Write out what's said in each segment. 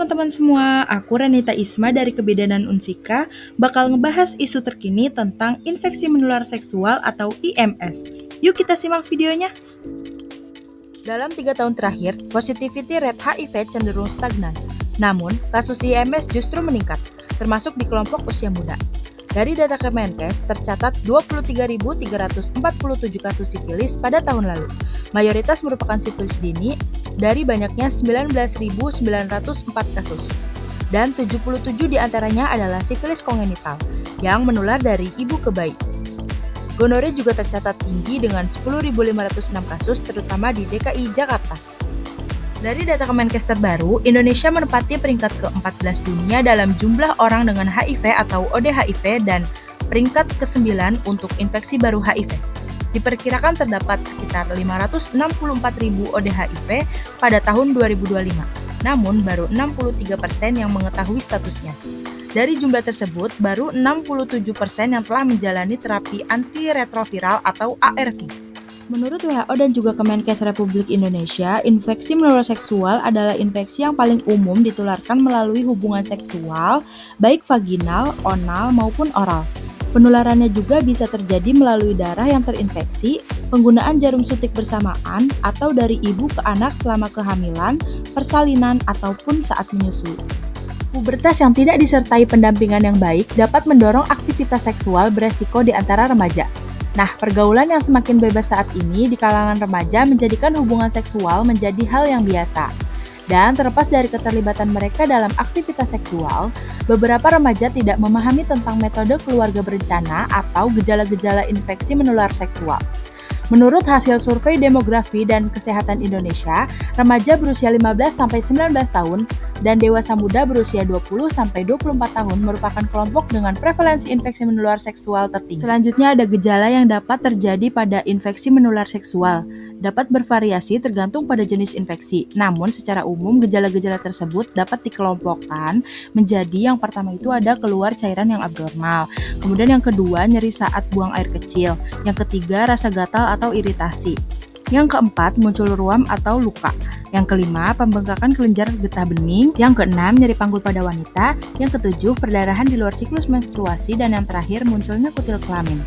teman-teman semua, aku Renita Isma dari Kebidanan Unsika bakal ngebahas isu terkini tentang infeksi menular seksual atau IMS. Yuk kita simak videonya. Dalam 3 tahun terakhir, positivity rate HIV cenderung stagnan. Namun, kasus IMS justru meningkat, termasuk di kelompok usia muda. Dari data Kemenkes, tercatat 23.347 kasus sifilis pada tahun lalu. Mayoritas merupakan sifilis dini dari banyaknya 19.904 kasus. Dan 77 diantaranya adalah sifilis kongenital yang menular dari ibu ke bayi. Gonore juga tercatat tinggi dengan 10.506 kasus terutama di DKI Jakarta. Dari data Kemenkes terbaru, Indonesia menempati peringkat ke-14 dunia dalam jumlah orang dengan HIV atau ODHIV dan peringkat ke-9 untuk infeksi baru HIV. Diperkirakan terdapat sekitar 564.000 ODHIV pada tahun 2025, namun baru 63% yang mengetahui statusnya. Dari jumlah tersebut, baru 67% yang telah menjalani terapi antiretroviral atau ARV. Menurut WHO dan juga Kemenkes Republik Indonesia, infeksi menular seksual adalah infeksi yang paling umum ditularkan melalui hubungan seksual, baik vaginal, anal, maupun oral. Penularannya juga bisa terjadi melalui darah yang terinfeksi, penggunaan jarum suntik bersamaan, atau dari ibu ke anak selama kehamilan, persalinan, ataupun saat menyusui. Pubertas yang tidak disertai pendampingan yang baik dapat mendorong aktivitas seksual beresiko di antara remaja. Nah, pergaulan yang semakin bebas saat ini di kalangan remaja menjadikan hubungan seksual menjadi hal yang biasa. Dan terlepas dari keterlibatan mereka dalam aktivitas seksual, beberapa remaja tidak memahami tentang metode keluarga berencana atau gejala-gejala infeksi menular seksual. Menurut hasil survei demografi dan kesehatan Indonesia, remaja berusia 15-19 tahun dan dewasa muda berusia 20-24 tahun merupakan kelompok dengan prevalensi infeksi menular seksual tertinggi. Selanjutnya ada gejala yang dapat terjadi pada infeksi menular seksual. Dapat bervariasi tergantung pada jenis infeksi. Namun secara umum gejala-gejala tersebut dapat dikelompokkan menjadi yang pertama itu ada keluar cairan yang abnormal. Kemudian yang kedua nyeri saat buang air kecil. Yang ketiga rasa gatal atau iritasi. Yang keempat muncul ruam atau luka. Yang kelima pembengkakan kelenjar getah bening. Yang keenam nyeri panggul pada wanita. Yang ketujuh perdarahan di luar siklus menstruasi dan yang terakhir munculnya kutil kelamin.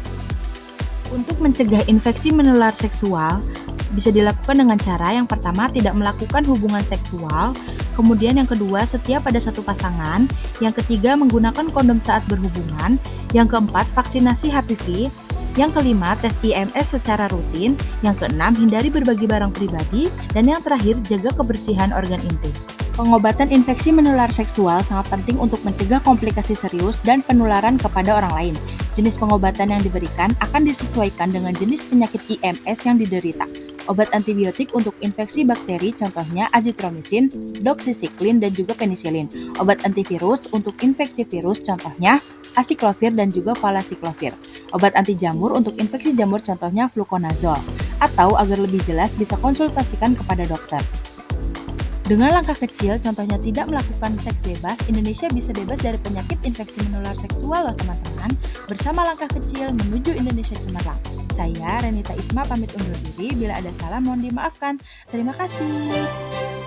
Untuk mencegah infeksi menular seksual bisa dilakukan dengan cara yang pertama tidak melakukan hubungan seksual, kemudian yang kedua setia pada satu pasangan, yang ketiga menggunakan kondom saat berhubungan, yang keempat vaksinasi HPV, yang kelima tes IMS secara rutin, yang keenam hindari berbagi barang pribadi, dan yang terakhir jaga kebersihan organ intim. Pengobatan infeksi menular seksual sangat penting untuk mencegah komplikasi serius dan penularan kepada orang lain. Jenis pengobatan yang diberikan akan disesuaikan dengan jenis penyakit IMS yang diderita. Obat antibiotik untuk infeksi bakteri contohnya azitromisin, doxycycline, dan juga penisilin. Obat antivirus untuk infeksi virus contohnya acyclovir dan juga valacyclovir. Obat anti jamur untuk infeksi jamur contohnya fluconazole. Atau agar lebih jelas bisa konsultasikan kepada dokter. Dengan langkah kecil, contohnya tidak melakukan seks bebas, Indonesia bisa bebas dari penyakit infeksi menular seksual loh teman-teman. Bersama langkah kecil menuju Indonesia cemerlang. Saya Renita Isma pamit undur diri, bila ada salah mohon dimaafkan. Terima kasih.